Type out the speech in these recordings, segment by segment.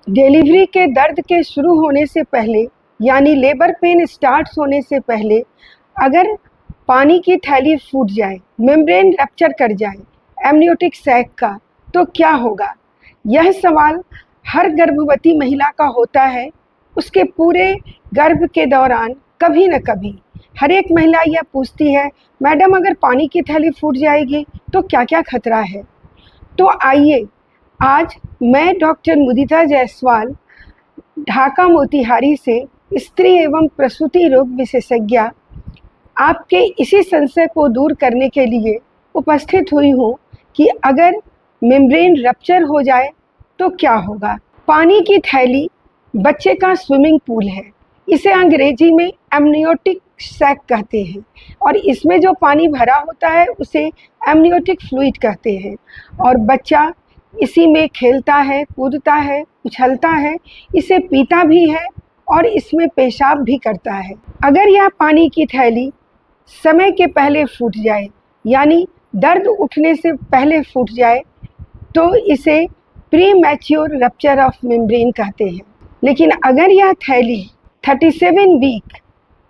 Delivery के दर्द के शुरू होने से पहले यानी लेबर पेन स्टार्ट होने से पहले अगर पानी की थैली फूट जाए, मेम्ब्रेन रप्चर कर जाए एमनियोटिक सैक का, तो क्या होगा? यह सवाल हर गर्भवती महिला का होता है। उसके पूरे गर्भ के दौरान कभी न कभी हर एक महिला यह पूछती है, मैडम अगर पानी की थैली फूट जाएगी तो क्या क्या खतरा है? तो आइए आज मैं डॉक्टर मुदिता जायसवाल, ढाका मोतिहारी से स्त्री एवं प्रसूति रोग विशेषज्ञा, आपके इसी संशय को दूर करने के लिए उपस्थित हुई हूँ कि अगर मेम्ब्रेन रप्चर हो जाए तो क्या होगा। पानी की थैली बच्चे का स्विमिंग पूल है। इसे अंग्रेजी में एमनियोटिक सैक कहते हैं और इसमें जो पानी भरा होता है उसे एमनियोटिक फ्लूइड कहते हैं। और बच्चा इसी में खेलता है, कूदता है, उछलता है, इसे पीता भी है और इसमें पेशाब भी करता है। अगर यह पानी की थैली समय के पहले फूट जाए यानी दर्द उठने से पहले फूट जाए तो इसे pre mature rupture of membrane कहते हैं। लेकिन अगर यह थैली 37 वीक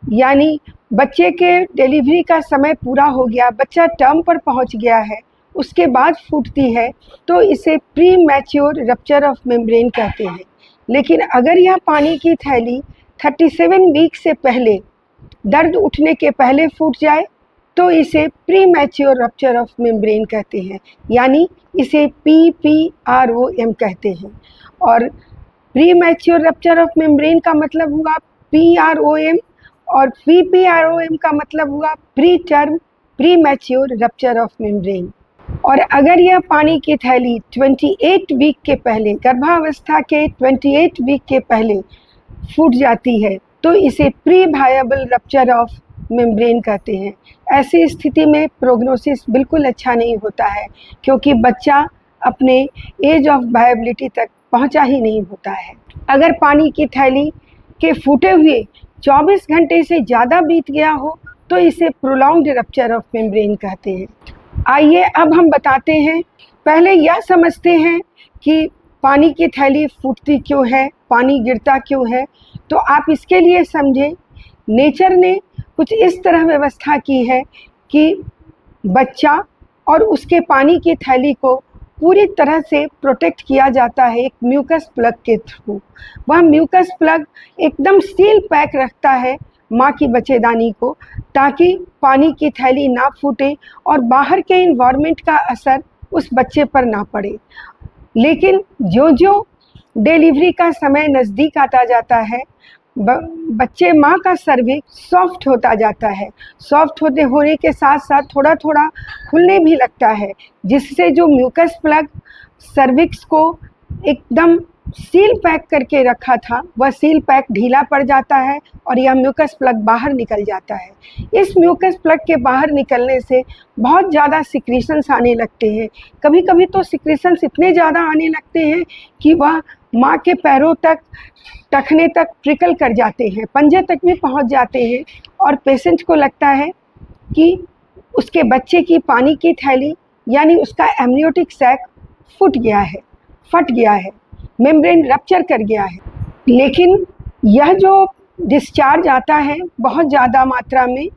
यानी बच्चे के डिलीवरी का समय पूरा हो गया, बच्चा टर्म पर पहुंच गया है, उसके बाद फूटती है तो इसे pre mature rupture of membrane कहते हैं। लेकिन अगर यह पानी की थैली 37 वीक से पहले दर्द उठने के पहले फूट जाए तो इसे pre mature rupture of membrane कहते हैं, यानी इसे PPROM कहते हैं। और pre mature rupture of membrane का मतलब हुआ PROM और PPROM का मतलब हुआ pre term pre mature rupture of membrane. और अगर यह पानी की थैली 28 वीक के पहले, गर्भावस्था के 28 वीक के पहले फूट जाती है तो इसे pre viable rupture of membrane कहते हैं। ऐसी स्थिति में प्रोग्नोसिस बिल्कुल अच्छा नहीं होता है क्योंकि बच्चा अपने एज ऑफ वायबिलिटी तक पहुंचा ही नहीं होता है। अगर पानी की थैली के फूटे हुए 24 घंटे से ज़्यादा बीत गया हो तो इसे प्रोलॉन्ग्ड रप्चर ऑफ मेम्ब्रेन कहते हैं। आइए अब हम बताते हैं, पहले यह समझते हैं कि पानी की थैली फूटती क्यों है, पानी गिरता क्यों है। तो आप इसके लिए समझें, नेचर ने कुछ इस तरह व्यवस्था की है कि बच्चा और उसके पानी की थैली को पूरी तरह से प्रोटेक्ट किया जाता है एक म्यूकस प्लग के थ्रू। वह म्यूकस प्लग एकदम सील पैक रखता है माँ की बच्चेदानी को, ताकि पानी की थैली ना फूटे और बाहर के इन्वायरमेंट का असर उस बच्चे पर ना पड़े। लेकिन जो जो डिलीवरी का समय नज़दीक आता जाता है, माँ का सर्विक्स सॉफ्ट होता जाता है। सॉफ्ट होने के साथ साथ थोड़ा थोड़ा खुलने भी लगता है, जिससे जो म्यूकस प्लग सर्विक्स को एकदम सील पैक करके रखा था वह सील पैक ढीला पड़ जाता है और यह म्यूकस प्लग बाहर निकल जाता है। इस म्यूकस प्लग के बाहर निकलने से बहुत ज़्यादा सिक्रीशंस आने लगते हैं। कभी कभी तो सिक्रीशंस इतने ज़्यादा आने लगते हैं कि वह माँ के पैरों तक, टखने तक ट्रिकल कर जाते हैं, पंजे तक भी पहुँच जाते हैं और पेशेंट को लगता है कि उसके बच्चे की पानी की थैली यानी उसका एमनियोटिक सैक फट गया है, मेम्ब्रेन रप्चर कर गया है। लेकिन यह जो डिस्चार्ज आता है बहुत ज़्यादा मात्रा में,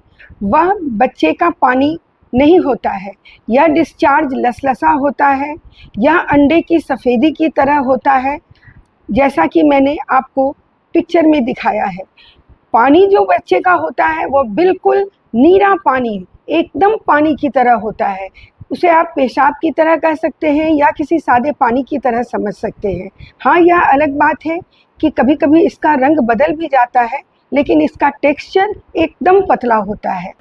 वह बच्चे का पानी नहीं होता है। यह डिस्चार्ज लसलसा होता है, यह अंडे की सफ़ेदी की तरह होता है, जैसा कि मैंने आपको पिक्चर में दिखाया है। पानी जो बच्चे का होता है वो बिल्कुल नीरा पानी, एकदम पानी की तरह होता है। उसे आप पेशाब की तरह कह सकते हैं या किसी सादे पानी की तरह समझ सकते हैं। हाँ, यह अलग बात है कि कभी कभी इसका रंग बदल भी जाता है, लेकिन इसका टेक्सचर एकदम पतला होता है।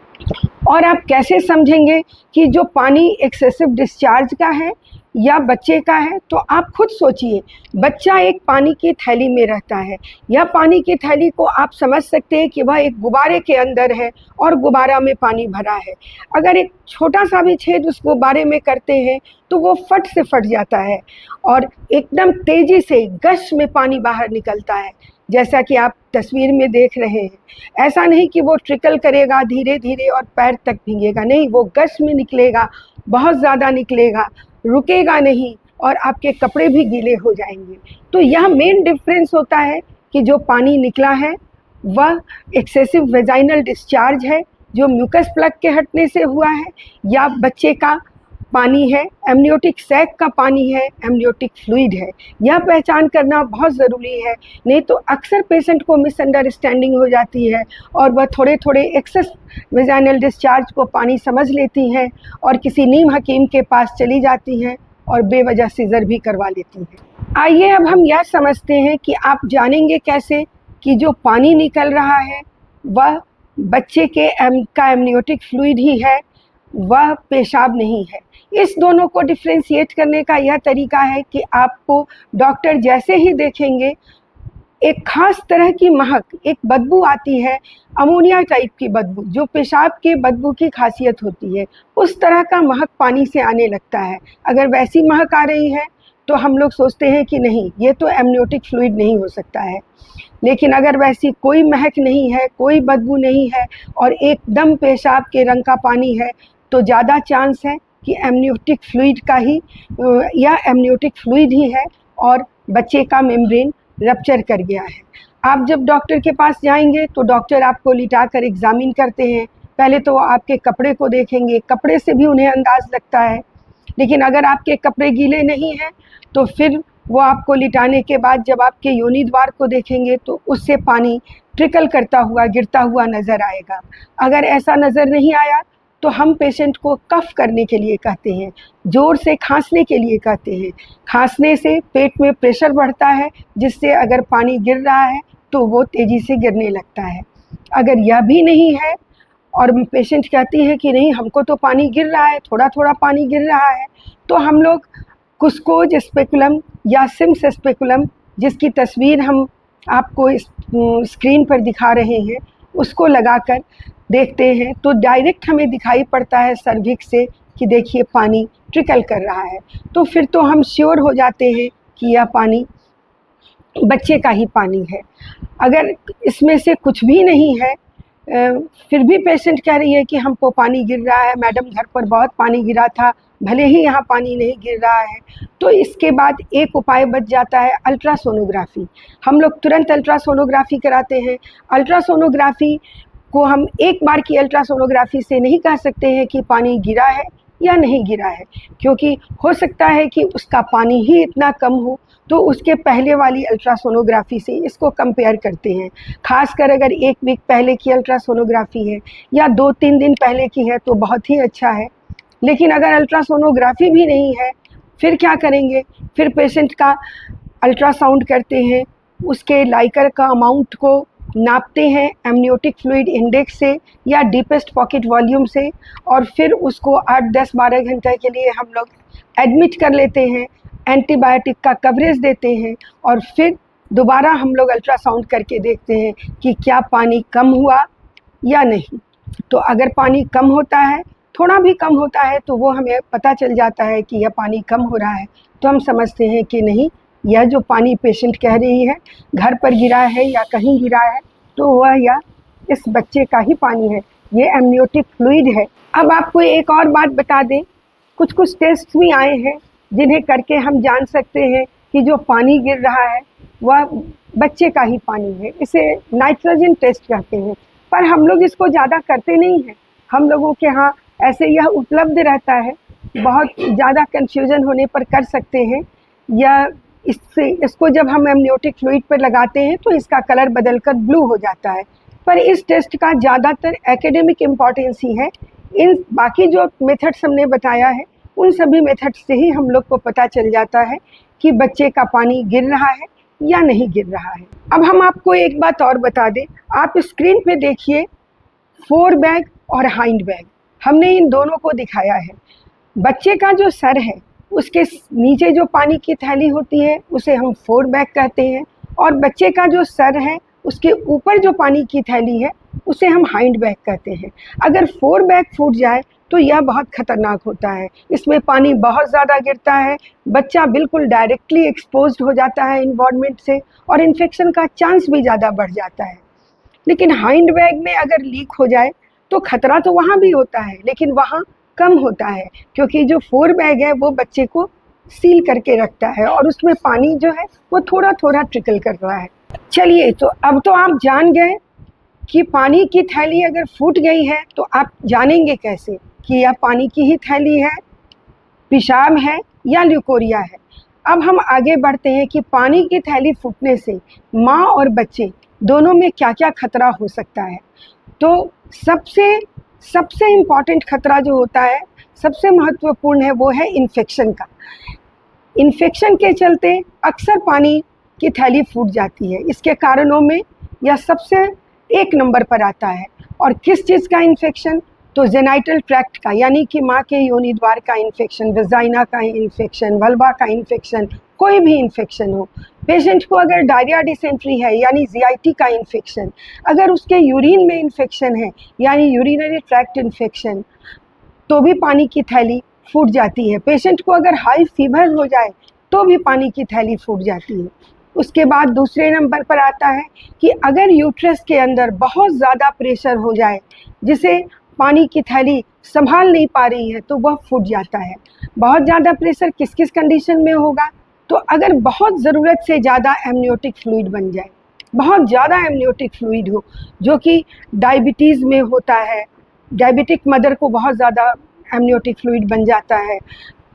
और आप कैसे समझेंगे कि जो पानी एक्सेसिव डिस्चार्ज का है या बच्चे का है? तो आप खुद सोचिए, बच्चा एक पानी की थैली में रहता है। यह पानी की थैली को आप समझ सकते हैं कि वह एक गुब्बारे के अंदर है और गुब्बारा में पानी भरा है। अगर एक छोटा सा भी छेद उस गुब्बारे में करते हैं तो वो फट से फट जाता है और एकदम तेज़ी से गश में पानी बाहर निकलता है, जैसा कि आप तस्वीर में देख रहे हैं। ऐसा नहीं कि वो ट्रिकल करेगा धीरे धीरे और पैर तक भीगेगा, नहीं, वो गश में निकलेगा, बहुत ज़्यादा निकलेगा, रुकेगा नहीं, और आपके कपड़े भी गीले हो जाएंगे। तो यह मेन डिफरेंस होता है कि जो पानी निकला है वह एक्सेसिव वेजाइनल डिस्चार्ज है जो म्यूकस प्लग के हटने से हुआ है, या बच्चे का पानी है, एमनियोटिक सैक का पानी है, एमनियोटिक फ्लूइड है। यह पहचान करना बहुत ज़रूरी है, नहीं तो अक्सर पेशेंट को मिसअंडरस्टैंडिंग हो जाती है और वह थोड़े थोड़े एक्सेस वेजाइनल डिस्चार्ज को पानी समझ लेती हैं और किसी नीम हकीम के पास चली जाती हैं और बेवजह सीजर भी करवा लेती हैं। आइए अब हम यह समझते हैं कि आप जानेंगे कैसे कि जो पानी निकल रहा है वह बच्चे के का एमनियोटिक फ्लूइड ही है, वह पेशाब नहीं है। इस दोनों को डिफ्रेंशिएट करने का यह तरीका है कि आपको डॉक्टर जैसे ही देखेंगे एक खास तरह की महक, एक बदबू आती है, अमोनिया टाइप की बदबू, जो पेशाब के बदबू की खासियत होती है, उस तरह का महक पानी से आने लगता है। अगर वैसी महक आ रही है तो हम लोग सोचते हैं कि नहीं, ये तो एमनियोटिक फ्लूइड नहीं हो सकता है। लेकिन अगर वैसी कोई महक नहीं है, कोई बदबू नहीं है और एकदम पेशाब के रंग का पानी है, तो ज़्यादा चांस है कि एमनियोटिक फ्लूइड का ही या एमनियोटिक फ्लूइड ही है और बच्चे का मेम्ब्रेन रप्चर कर गया है। आप जब डॉक्टर के पास जाएंगे तो डॉक्टर आपको लिटा कर एग्जामिन करते हैं। पहले तो वो आपके कपड़े को देखेंगे, कपड़े से भी उन्हें अंदाज़ लगता है। लेकिन अगर आपके कपड़े गीले नहीं हैं तो फिर वो आपको लिटाने के बाद जब आपके योनि द्वार को देखेंगे तो उससे पानी ट्रिकल करता हुआ, गिरता हुआ नज़र आएगा। अगर ऐसा नज़र नहीं आया तो हम पेशेंट को कफ करने के लिए कहते हैं, ज़ोर से खांसने के लिए कहते हैं। खांसने से पेट में प्रेशर बढ़ता है, जिससे अगर पानी गिर रहा है तो वो तेज़ी से गिरने लगता है। अगर यह भी नहीं है और पेशेंट कहती है कि नहीं, हमको तो पानी गिर रहा है, थोड़ा थोड़ा पानी गिर रहा है, तो हम लोग कुस्कोज स्पेकुलम या सिम्स स्पेकुलम, जिसकी तस्वीर हम आपको स्क्रीन पर दिखा रहे हैं, उसको लगाकर देखते हैं तो डायरेक्ट हमें दिखाई पड़ता है सर्विक्स से कि देखिए पानी ट्रिकल कर रहा है। तो फिर तो हम श्योर हो जाते हैं कि यह पानी बच्चे का ही पानी है। अगर इसमें से कुछ भी नहीं है, फिर भी पेशेंट कह रही है कि हमको पानी गिर रहा है, मैडम घर पर बहुत पानी गिरा था, भले ही यहाँ पानी नहीं गिर रहा है, तो इसके बाद एक उपाय बच जाता है अल्ट्रासोनोग्राफी। हम लोग तुरंत अल्ट्रासोनोग्राफी कराते हैं। अल्ट्रासोनोग्राफी को हम एक बार की अल्ट्रासोनोग्राफी से नहीं कह सकते हैं कि पानी गिरा है या नहीं गिरा है, क्योंकि हो सकता है कि उसका पानी ही इतना कम हो, तो उसके पहले वाली अल्ट्रासोनोग्राफी से इसको कंपेयर करते हैं। खासकर अगर 1 वीक पहले की अल्ट्रासोनोग्राफी है या 2-3 दिन पहले की है तो बहुत ही अच्छा है। लेकिन अगर अल्ट्रासोनोग्राफी भी नहीं है, फिर क्या करेंगे? फिर पेशेंट का अल्ट्रासाउंड करते हैं, उसके लाइकर का अमाउंट को नापते हैं एमनियोटिक फ्लूइड इंडेक्स से या डीपेस्ट पॉकेट वॉल्यूम से, और फिर उसको 8-10-12 घंटे के लिए हम लोग एडमिट कर लेते हैं, एंटीबायोटिक का कवरेज देते हैं और फिर दोबारा हम लोग अल्ट्रासाउंड करके देखते हैं कि क्या पानी कम हुआ या नहीं। तो अगर पानी कम होता है, थोड़ा भी कम होता है, तो वो हमें पता चल जाता है कि यह पानी कम हो रहा है, तो हम समझते हैं कि नहीं, यह जो पानी पेशेंट कह रही है घर पर गिरा है या कहीं गिरा है, तो वह या इस बच्चे का ही पानी है, ये एमनियोटिक फ्लूइड है। अब आपको एक और बात बता दें, कुछ कुछ टेस्ट भी आए हैं जिन्हें करके हम जान सकते हैं कि जो पानी गिर रहा है वह बच्चे का ही पानी है। इसे नाइट्रोजन टेस्ट कहते हैं, पर हम लोग इसको ज़्यादा करते नहीं हैं। हम लोगों के यहाँ ऐसे यह उपलब्ध रहता है, बहुत ज़्यादा कन्फ्यूज़न होने पर कर सकते हैं, या इसको जब हम एमनियोटिक फ्लूइड पर लगाते हैं तो इसका कलर बदलकर ब्लू हो जाता है। पर इस टेस्ट का ज़्यादातर एकेडमिक इम्पॉर्टेंस ही है। इन बाकी जो मेथड्स हमने बताया है, उन सभी मेथड से ही हम लोग को पता चल जाता है कि बच्चे का पानी गिर रहा है या नहीं गिर रहा है। अब हम आपको एक बात और बता दें, आप स्क्रीन पे देखिए, फोर बैग और हाइंड बैग, हमने इन दोनों को दिखाया है। बच्चे का जो सर है उसके नीचे जो पानी की थैली होती है उसे हम फोर बैग कहते हैं, और बच्चे का जो सर है उसके ऊपर जो पानी की थैली है उसे हम हाइंड बैग कहते हैं। अगर फोर बैग फूट जाए तो यह बहुत खतरनाक होता है, इसमें पानी बहुत ज़्यादा गिरता है, बच्चा बिल्कुल डायरेक्टली एक्सपोज्ड हो जाता है इन्वायरमेंट से और इन्फेक्शन का चांस भी ज़्यादा बढ़ जाता है। लेकिन हाइंड बैग में अगर लीक हो जाए तो खतरा तो वहाँ भी होता है, लेकिन वहाँ कम होता है, क्योंकि जो फोर बैग है वो बच्चे को सील करके रखता है और उसमें पानी जो है वो थोड़ा थोड़ा ट्रिकल कर रहा है। चलिए, तो अब तो आप जान गए कि पानी की थैली अगर फूट गई है तो आप जानेंगे कैसे कि यह पानी की ही थैली है, पेशाब है या ल्यूकोरिया है। अब हम आगे बढ़ते हैं कि पानी की थैली फूटने से माँ और बच्चे दोनों में क्या क्या खतरा हो सकता है। तो सबसे इम्पॉर्टेंट खतरा जो होता है, सबसे महत्वपूर्ण है, वो है इन्फेक्शन का। इन्फेक्शन के चलते अक्सर पानी की थैली फूट जाती है। इसके कारणों में यह सबसे एक नंबर पर आता है। और किस चीज़ का इन्फेक्शन? तो जेनाइटल ट्रैक्ट का, यानी कि माँ के योनि द्वार का इन्फेक्शन, वेजाइना का इन्फेक्शन, वल्वा का इन्फेक्शन, कोई भी इन्फेक्शन हो। पेशेंट को अगर डायरिया डिसेंट्री है यानी जीआईटी का इन्फेक्शन, अगर उसके यूरिन में इन्फेक्शन है यानी यूरिनरी ट्रैक्ट इन्फेक्शन, तो भी पानी की थैली फूट जाती है। पेशेंट को अगर हाई फीवर हो जाए तो भी पानी की थैली फूट जाती है। उसके बाद दूसरे नंबर पर आता है कि अगर यूट्रस के अंदर बहुत ज़्यादा प्रेशर हो जाए जिसे पानी की थैली संभाल नहीं पा रही है तो वह फूट जाता है। बहुत ज़्यादा प्रेशर किस किस कंडीशन में होगा? तो अगर बहुत ज़रूरत से ज़्यादा एमनियोटिक फ्लूइड बन जाए, बहुत ज़्यादा एमनियोटिक फ्लूइड हो, जो कि डायबिटीज़ में होता है, डायबिटिक मदर को बहुत ज़्यादा एमनियोटिक फ्लूइड बन जाता है।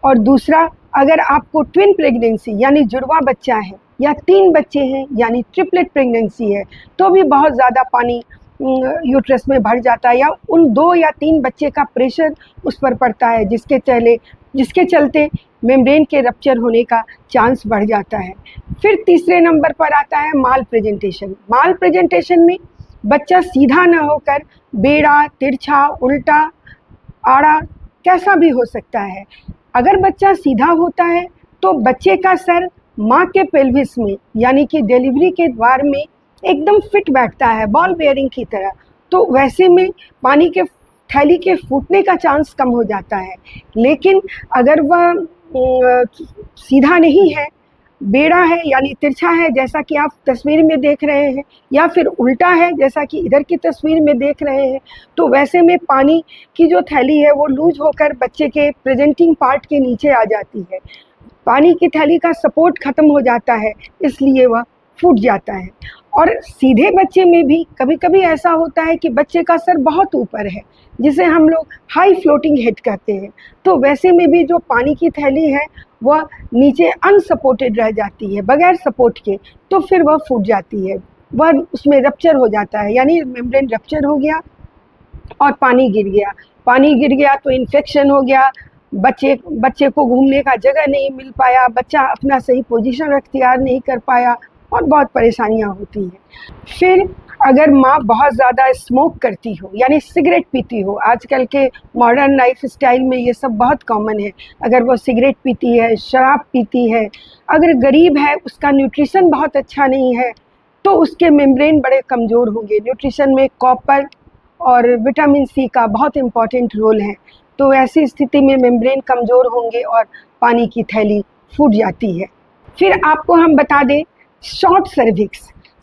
और दूसरा, अगर आपको ट्विन प्रेगनेंसी यानी जुड़वा बच्चा है या 3 बच्चे हैं यानी ट्रिपलेट प्रेगनेंसी है, तो भी बहुत ज़्यादा पानी यूट्रस में भर जाता है, या उन 2 या 3 बच्चे का प्रेशर उस पर पड़ता है जिसके चलते मेम्ब्रेन के रप्चर होने का चांस बढ़ जाता है। फिर तीसरे नंबर पर आता है माल प्रेजेंटेशन। माल प्रेजेंटेशन में बच्चा सीधा न होकर बेड़ा, तिरछा, उल्टा, आड़ा कैसा भी हो सकता है। अगर बच्चा सीधा होता है तो बच्चे का सर माँ के पेल्विस में यानी कि डिलीवरी के द्वार में एकदम फिट बैठता है, बॉल बेयरिंग की तरह। तो वैसे में पानी के थैली के फूटने का चांस कम हो जाता है। लेकिन अगर वह सीधा नहीं है, बेड़ा है यानी तिरछा है जैसा कि आप तस्वीर में देख रहे हैं, या फिर उल्टा है जैसा कि इधर की तस्वीर में देख रहे हैं, तो वैसे में पानी की जो थैली है वो लूज होकर बच्चे के प्रेजेंटिंग पार्ट के नीचे आ जाती है। पानी की थैली का सपोर्ट ख़त्म हो जाता है, इसलिए वह फूट जाता है। और सीधे बच्चे में भी कभी कभी ऐसा होता है कि बच्चे का सर बहुत ऊपर है, जिसे हम लोग हाई फ्लोटिंग हेड कहते हैं। तो वैसे में भी जो पानी की थैली है वह नीचे अनसपोर्टेड रह जाती है, बगैर सपोर्ट के, तो फिर वह फूट जाती है, वह उसमें रप्चर हो जाता है, यानी मेम्ब्रेन रप्चर हो गया और पानी गिर गया तो इन्फेक्शन हो गया, बच्चे को घूमने का जगह नहीं मिल पाया, बच्चा अपना सही पोजीशन अख्तियार नहीं कर पाया और बहुत परेशानियां होती हैं। फिर अगर माँ बहुत ज़्यादा स्मोक करती हो यानी सिगरेट पीती हो, आजकल के मॉडर्न लाइफ स्टाइल में ये सब बहुत कॉमन है। अगर वो सिगरेट पीती है, शराब पीती है, अगर गरीब है, उसका न्यूट्रिशन बहुत अच्छा नहीं है, तो उसके मेम्ब्रेन बड़े कमज़ोर होंगे। न्यूट्रिशन में कॉपर और विटामिन सी का बहुत इम्पॉर्टेंट रोल है। तो ऐसी स्थिति में मेम्ब्रेन कमज़ोर होंगे और पानी की थैली फूट जाती है। फिर आपको हम बता दें, शॉर्ट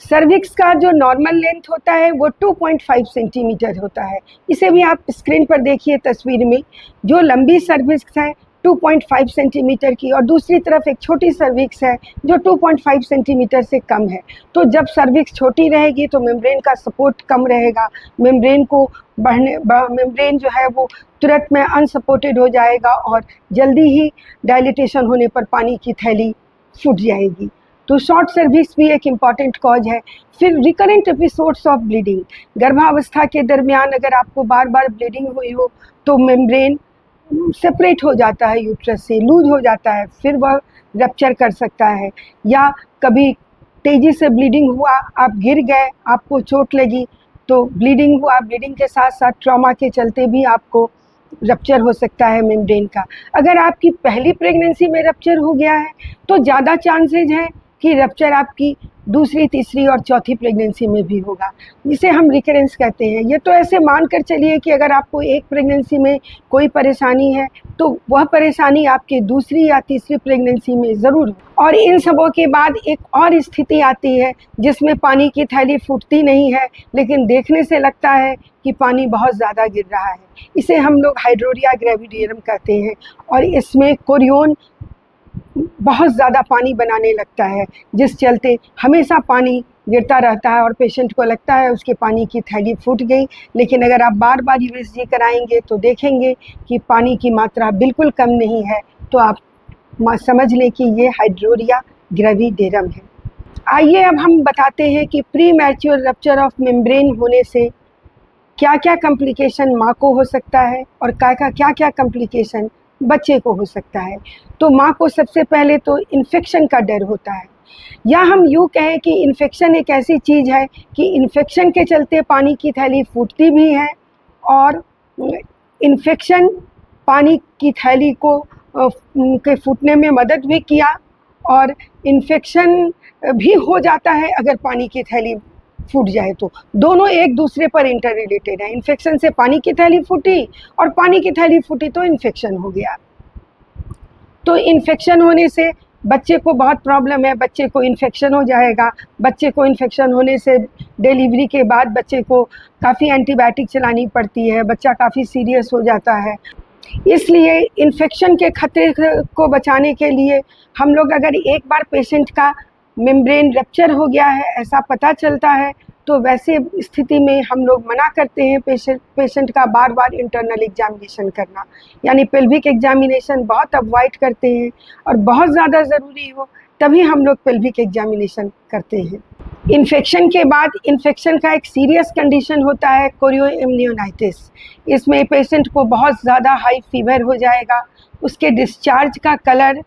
सर्विक्स का जो नॉर्मल लेंथ होता है वो 2.5 सेंटीमीटर होता है। इसे भी आप स्क्रीन पर देखिए तस्वीर में, जो लंबी सर्विक्स है 2.5 सेंटीमीटर की, और दूसरी तरफ एक छोटी सर्विक्स है जो 2.5 सेंटीमीटर से कम है। तो जब सर्विक्स छोटी रहेगी तो मेम्ब्रेन का सपोर्ट कम रहेगा, मेम्ब्रेन जो है वो तुरंत में अनसपोर्टेड हो जाएगा और जल्दी ही डायलिटेशन होने पर पानी की थैली फूट जाएगी। तो शॉर्ट सर्विक्स भी एक इम्पॉर्टेंट कॉज है। फिर रिकरेंट एपिसोड्स ऑफ ब्लीडिंग, गर्भावस्था के दरमियान अगर आपको बार बार ब्लीडिंग हुई हो तो मेम्ब्रेन सेपरेट हो जाता है, यूट्रस से लूज हो जाता है, फिर वह रप्चर कर सकता है। या कभी तेज़ी से ब्लीडिंग हुआ, आप गिर गए, आपको चोट लगी, तो ब्लीडिंग हुआ, ब्लीडिंग के साथ साथ ट्रॉमा के चलते भी आपको रप्चर हो सकता है मेम्ब्रेन का। अगर आपकी पहली प्रेगनेंसी में रप्चर हो गया है तो ज़्यादा चांसेज है कि रप्चर आपकी दूसरी, तीसरी और चौथी प्रेगनेंसी में भी होगा, जिसे हम रिकरेंस कहते हैं। ये तो ऐसे मान कर चलिए कि अगर आपको एक प्रेगनेंसी में कोई परेशानी है तो वह परेशानी आपके दूसरी या तीसरी प्रेगनेंसी में ज़रूर हो। और इन सबों के बाद एक और स्थिति आती है जिसमें पानी की थैली फूटती नहीं है, लेकिन देखने से लगता है कि पानी बहुत ज़्यादा गिर रहा है। इसे हम लोग हाइड्रोरिया ग्रेविडियरम कहते हैं, और इसमें कोरियोन बहुत ज़्यादा पानी बनाने लगता है, जिस चलते हमेशा पानी गिरता रहता है और पेशेंट को लगता है उसके पानी की थैली फूट गई। लेकिन अगर आप बार बार यूएसजी कराएंगे तो देखेंगे कि पानी की मात्रा बिल्कुल कम नहीं है, तो आप समझ लें कि ये हाइड्रोरिया ग्रेविडेरम है। आइए अब हम बताते हैं कि pre mature rupture of membrane होने से क्या क्या कॉम्प्लिकेशन माँ को हो सकता है और क्या क्या कॉम्प्लिकेशन बच्चे को हो सकता है। तो माँ को सबसे पहले तो इन्फेक्शन का डर होता है, या हम यूँ कहें कि इन्फेक्शन एक ऐसी चीज़ है कि इन्फेक्शन के चलते पानी की थैली फूटती भी है, और इन्फेक्शन पानी की थैली को के फूटने में मदद भी किया, और इन्फेक्शन भी हो जाता है अगर पानी की थैली फूट जाए। तो दोनों एक दूसरे पर इंटर रिलेटेड है। इन्फेक्शन से पानी की थैली फूटी और पानी की थैली फूटी तो इन्फेक्शन हो गया। तो इन्फेक्शन होने से बच्चे को बहुत प्रॉब्लम है, बच्चे को इन्फेक्शन हो जाएगा। बच्चे को इन्फेक्शन होने से डिलीवरी के बाद बच्चे को काफ़ी एंटीबायोटिक चलानी पड़ती है, बच्चा काफ़ी सीरियस हो जाता है। इसलिए इन्फेक्शन के खतरे को बचाने के लिए हम लोग, अगर एक बार पेशेंट का मेम्ब्रेन रप्चर हो गया है ऐसा पता चलता है, तो वैसे स्थिति में हम लोग मना करते हैं पेशेंट का बार बार इंटरनल एग्जामिनेशन करना, यानी पेल्विक एग्जामिनेशन बहुत अवॉइड करते हैं, और बहुत ज़्यादा ज़रूरी हो तभी हम लोग पेल्विक एग्जामिनेशन करते हैं। इन्फेक्शन के बाद इन्फेक्शन का एक सीरियस कंडीशन होता है कोरियोइम्यूनाइटिस। इसमें पेशेंट को बहुत ज़्यादा हाई फीवर हो जाएगा, उसके डिस्चार्ज का कलर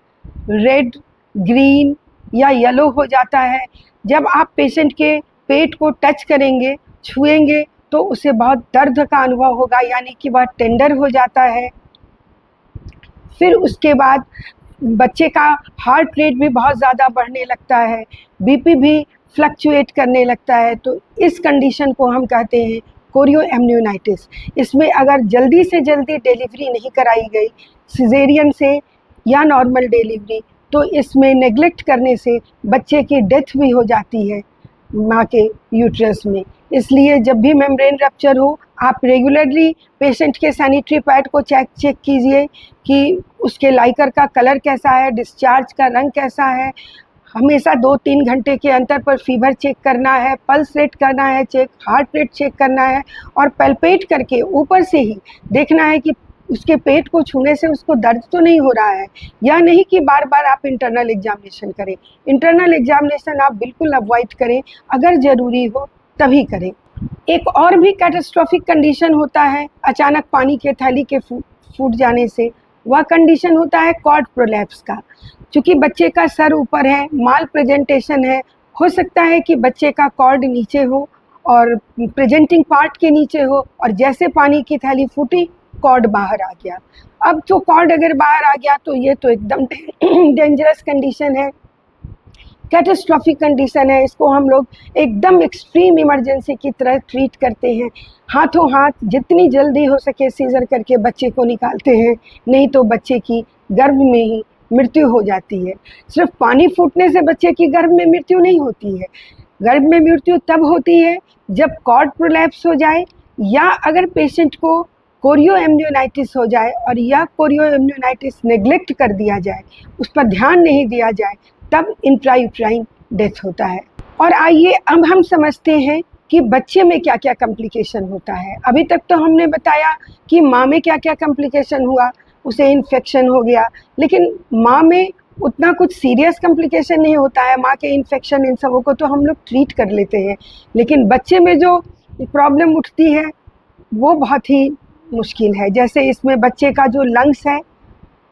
रेड, ग्रीन या येलो हो जाता है। जब आप पेशेंट के पेट को टच करेंगे, छुएंगे, तो उसे बहुत दर्द का अनुभव होगा, यानी कि वह टेंडर हो जाता है। फिर उसके बाद बच्चे का हार्ट रेट भी बहुत ज़्यादा बढ़ने लगता है, बीपी भी फ्लक्चुएट करने लगता है। तो इस कंडीशन को हम कहते हैं कोरियोइम्यूनाइटिस। इसमें अगर जल्दी से जल्दी डिलीवरी नहीं कराई गई, सिजेरियन से या नॉर्मल डिलीवरी, तो इसमें नेग्लेक्ट करने से बच्चे की डेथ भी हो जाती है माँ के यूट्रस में। इसलिए जब भी मेम्ब्रेन रप्चर हो, आप रेगुलरली पेशेंट के सैनिटरी पैड को चेक कीजिए कि उसके लाइकर का कलर कैसा है, डिस्चार्ज का रंग कैसा है। हमेशा 2-3 घंटे के अंतर पर फीवर चेक करना है, पल्स रेट करना है चेक, हार्ट रेट चेक करना है, और पैल्पेट करके ऊपर से ही देखना है कि उसके पेट को छूने से उसको दर्द तो नहीं हो रहा है, या नहीं कि बार बार आप इंटरनल एग्जामिनेशन करें। इंटरनल एग्जामिनेशन आप बिल्कुल अवॉइड करें, अगर ज़रूरी हो तभी करें। एक और भी कैटास्ट्रॉफिक कंडीशन होता है अचानक पानी के थैली के फूट जाने से, वह कंडीशन होता है कॉर्ड प्रोलैप्स का। चूँकि बच्चे का सर ऊपर है, माल प्रेजेंटेशन है, हो सकता है कि बच्चे का कॉर्ड नीचे हो और प्रेजेंटिंग पार्ट के नीचे हो, और जैसे पानी की थैली फूटी कॉर्ड बाहर आ गया। अब तो कॉर्ड अगर बाहर आ गया तो ये तो एकदम डेंजरस कंडीशन है, कैटास्ट्रॉफिक कंडीशन है। इसको हम लोग एकदम एक्सट्रीम इमरजेंसी की तरह ट्रीट करते हैं। हाथों हाथ जितनी जल्दी हो सके सीजर करके बच्चे को निकालते हैं, नहीं तो बच्चे की गर्भ में ही मृत्यु हो जाती है। सिर्फ पानी फूटने से बच्चे की गर्भ में मृत्यु नहीं होती है। गर्भ में मृत्यु तब होती है जब कॉर्ड प्रोलैप्स हो जाए, या अगर पेशेंट को कोरियोइम्यूनाइटिस हो जाए और यह कोरियोइम्यूनाइटिस नेग्लेक्ट कर दिया जाए, उस पर ध्यान नहीं दिया जाए, तब इंट्रायूट्राइन डेथ होता है। और आइए अब हम समझते हैं कि बच्चे में क्या क्या कॉम्प्लिकेशन होता है। अभी तक तो हमने बताया कि माँ में क्या क्या कॉम्प्लिकेशन हुआ, उसे इन्फेक्शन हो गया, लेकिन माँ में उतना कुछ सीरियस कॉम्प्लिकेशन नहीं होता है। माँ के इन्फेक्शन इन सबों को तो हम लोग ट्रीट कर लेते हैं, लेकिन बच्चे में जो प्रॉब्लम उठती है वो बहुत ही मुश्किल है। जैसे इसमें बच्चे का जो लंग्स है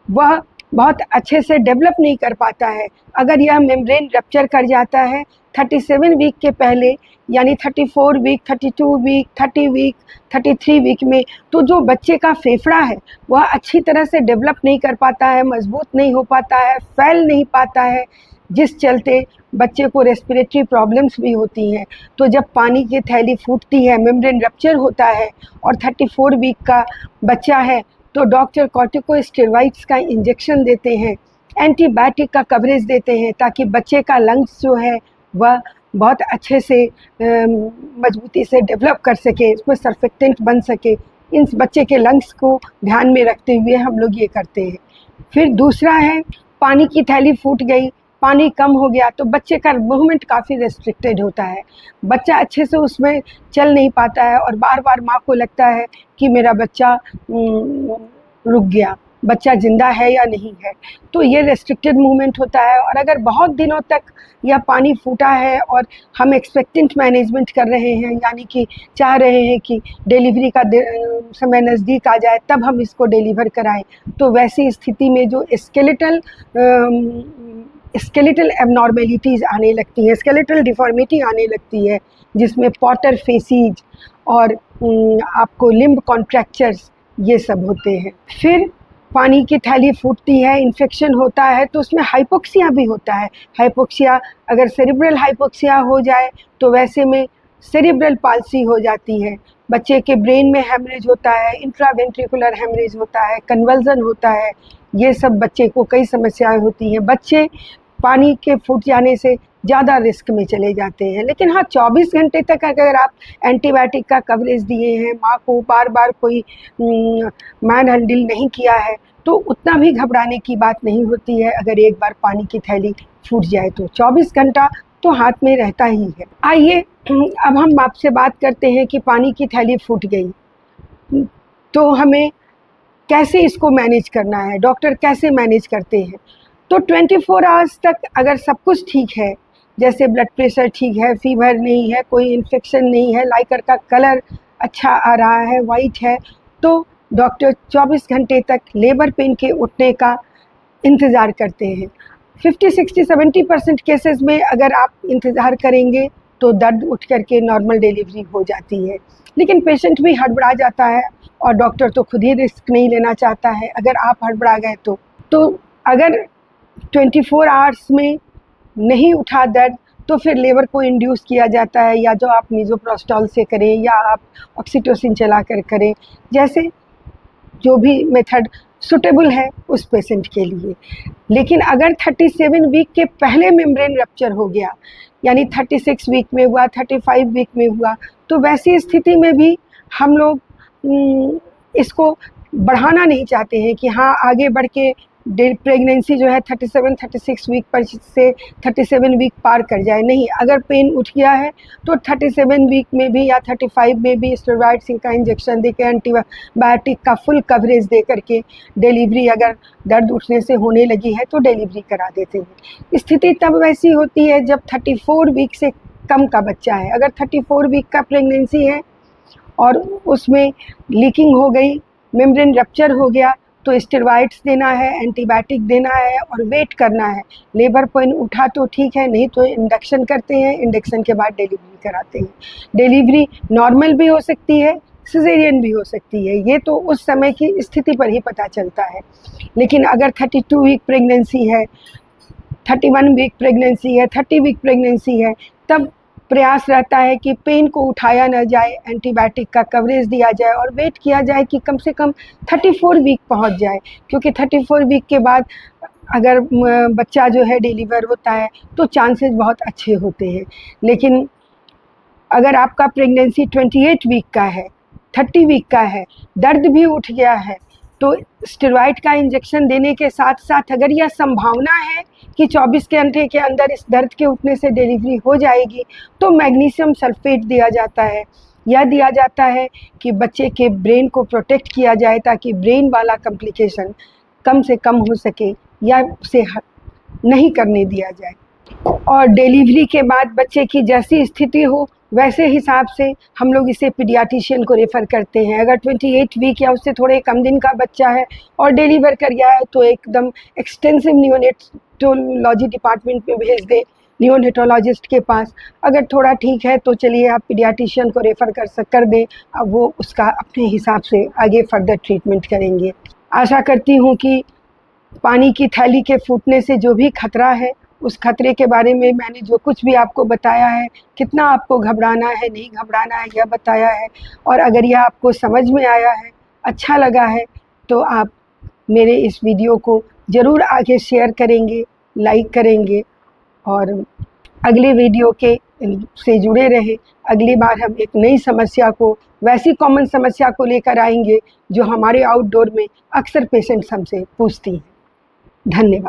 वह बहुत अच्छे से डेवलप नहीं कर पाता है। अगर यह मेम्ब्रेन रप्चर कर जाता है 37 वीक के पहले, यानी 34 वीक, 32 वीक, 30 वीक, 33 वीक में, तो जो बच्चे का फेफड़ा है वह अच्छी तरह से डेवलप नहीं कर पाता है, मजबूत नहीं हो पाता है, फैल नहीं पाता है, जिस चलते बच्चे को रेस्पिरेटरी प्रॉब्लम्स भी होती हैं। तो जब पानी की थैली फूटती है, मेम्ब्रेन रप्चर होता है और 34 वीक का बच्चा है, तो डॉक्टर कॉर्टिकोस्टेरॉइड्स का इंजेक्शन देते हैं, एंटीबायोटिक का कवरेज देते हैं, ताकि बच्चे का लंग्स जो है वह बहुत अच्छे से मजबूती से डेवलप कर सके, उसमें सर्फेक्टेंट बन सके। इन बच्चे के लंग्स को ध्यान में रखते हुए हम लोग ये करते हैं। फिर दूसरा है पानी की थैली फूट गई, पानी कम हो गया तो बच्चे का मूवमेंट काफ़ी रेस्ट्रिक्टेड होता है, बच्चा अच्छे से उसमें चल नहीं पाता है और बार बार माँ को लगता है कि मेरा बच्चा रुक गया, बच्चा ज़िंदा है या नहीं है। तो ये रेस्ट्रिक्टेड मूवमेंट होता है। और अगर बहुत दिनों तक यह पानी फूटा है और हम एक्सपेक्टेंट मैनेजमेंट कर रहे हैं, यानी कि चाह रहे हैं कि डिलीवरी का समय नज़दीक आ जाए तब हम इसको डिलीवर कराएं, तो वैसी स्थिति में जो स्केलेटल एबनॉर्मेलिटीज़ आने लगती हैं, स्केलेटल डिफॉर्मिटी आने लगती है, जिसमें पॉटर फेसीज और आपको लिम्ब कॉन्ट्रैक्चर्स ये सब होते हैं। फिर पानी की थैली फूटती है, इन्फेक्शन होता है तो उसमें हाइपोक्सिया भी होता है। हाइपोक्सिया, अगर सेरिब्रल हाइपोक्सिया हो जाए तो वैसे में सेरिब्रल पाल्सी हो जाती है, बच्चे के ब्रेन में हेमरेज होता है, इंट्रावेंट्रिकुलर हेमरेज होता है, कन्वल्जन होता है, ये सब बच्चे को कई समस्याएं होती हैं। बच्चे पानी के फूट जाने से ज़्यादा रिस्क में चले जाते हैं। लेकिन हाँ, 24 घंटे तक अगर आप एंटीबायोटिक का कवरेज दिए हैं, माँ को बार बार कोई मैन हैंडल नहीं किया है, तो उतना भी घबराने की बात नहीं होती है। अगर एक बार पानी की थैली फूट जाए तो 24 घंटा तो हाथ में रहता ही है। आइए अब हम आपसे बात करते हैं कि पानी की थैली फूट गई तो हमें कैसे इसको मैनेज करना है, डॉक्टर कैसे मैनेज करते हैं। तो 24 आवर्स तक अगर सब कुछ ठीक है, जैसे ब्लड प्रेशर ठीक है, फीवर नहीं है, कोई इन्फेक्शन नहीं है, लाइकर का कलर अच्छा आ रहा है, वाइट है, तो डॉक्टर 24 घंटे तक लेबर पेन के उठने का इंतज़ार करते हैं। 50, 60, 70% केसेस में अगर आप इंतज़ार करेंगे तो दर्द उठ करके नॉर्मल डिलीवरी हो जाती है। लेकिन पेशेंट भी हड़बड़ा जाता है और डॉक्टर तो खुद ही रिस्क नहीं लेना चाहता है अगर आप हड़बड़ा गए तो अगर 24 आवर्स में नहीं उठा दर्द तो फिर लेबर को इंड्यूस किया जाता है, या जो आप मिज़ोप्रोस्टॉल से करें या आप ऑक्सीटोसिन चला कर करें, जैसे जो भी मेथड सुटेबल है उस पेशेंट के लिए। लेकिन अगर 37 वीक के पहले मेम्ब्रेन रप्चर हो गया, यानी 36 वीक में हुआ, 35 वीक में हुआ, तो वैसी स्थिति में भी हम लोग इसको बढ़ाना नहीं चाहते हैं कि हाँ आगे बढ़ के प्रेगनेंसी जो है 37-36 वीक पर से 37 वीक पार कर जाए। नहीं, अगर पेन उठ गया है तो 37 वीक में भी या 35 में भी स्टेरॉइड्स का इंजेक्शन दे के, एंटीबायोटिक का फुल कवरेज दे करके डिलीवरी अगर दर्द उठने से होने लगी है तो डिलीवरी करा देते हैं। स्थिति तब वैसी होती है जब 34 वीक से कम का बच्चा है। अगर 34 वीक का प्रेगनेंसी है और उसमें लीकिंग हो गई, मेम्ब्रेन रप्चर हो गया, तो स्टेरॉइड्स देना है, एंटीबायोटिक देना है और वेट करना है। लेबर पेन उठा तो ठीक है, नहीं तो इंडक्शन करते हैं, इंडक्शन के बाद डिलीवरी कराते हैं। डिलीवरी नॉर्मल भी हो सकती है, सिजेरियन भी हो सकती है, ये तो उस समय की स्थिति पर ही पता चलता है। लेकिन अगर 32 वीक प्रेगनेंसी है, 31 वीक प्रेगनेंसी है, 30 वीक प्रेगनेंसी है, तब प्रयास रहता है कि पेन को उठाया न जाए, एंटीबायोटिक का कवरेज दिया जाए और वेट किया जाए कि कम से कम 34 वीक पहुंच जाए, क्योंकि 34 वीक के बाद अगर बच्चा जो है डिलीवर होता है तो चांसेस बहुत अच्छे होते हैं। लेकिन अगर आपका प्रेगनेंसी 28 वीक का है, 30 वीक का है, दर्द भी उठ गया है, तो स्टेरॉइड का इंजेक्शन देने के साथ साथ अगर यह संभावना है कि 24 घंटे के अंदर इस दर्द के उठने से डिलीवरी हो जाएगी, तो मैग्नीशियम सल्फेट दिया जाता है। यह दिया जाता है कि बच्चे के ब्रेन को प्रोटेक्ट किया जाए ताकि ब्रेन वाला कॉम्प्लिकेशन कम से कम हो सके या उसे नहीं करने दिया जाए। और डिलीवरी के बाद बच्चे की जैसी स्थिति हो वैसे हिसाब से हम लोग इसे पीडियाट्रिशियन को रेफ़र करते हैं। अगर 28 वीक या उससे थोड़े कम दिन का बच्चा है और डिलीवर कर गया है तो एकदम एक्सटेंसिव नियोनेटोलॉजी डिपार्टमेंट में भेज दें, नियोनेटोलॉजिस्ट के पास। अगर थोड़ा ठीक है तो चलिए आप पीडियाट्रिशियन को रेफ़र कर दें, अब वो उसका अपने हिसाब से आगे फर्दर ट्रीटमेंट करेंगे। आशा करती हूँ कि पानी की थैली के फूटने से जो भी खतरा है, उस खतरे के बारे में मैंने जो कुछ भी आपको बताया है, कितना आपको घबराना है, नहीं घबराना है, यह बताया है। और अगर यह आपको समझ में आया है, अच्छा लगा है, तो आप मेरे इस वीडियो को ज़रूर आगे शेयर करेंगे, लाइक करेंगे और अगले वीडियो के से जुड़े रहे। अगली बार हम एक नई समस्या को, वैसी कॉमन समस्या को लेकर आएंगे जो हमारे आउटडोर में अक्सर पेशेंट्स हमसे पूछती हैं। धन्यवाद।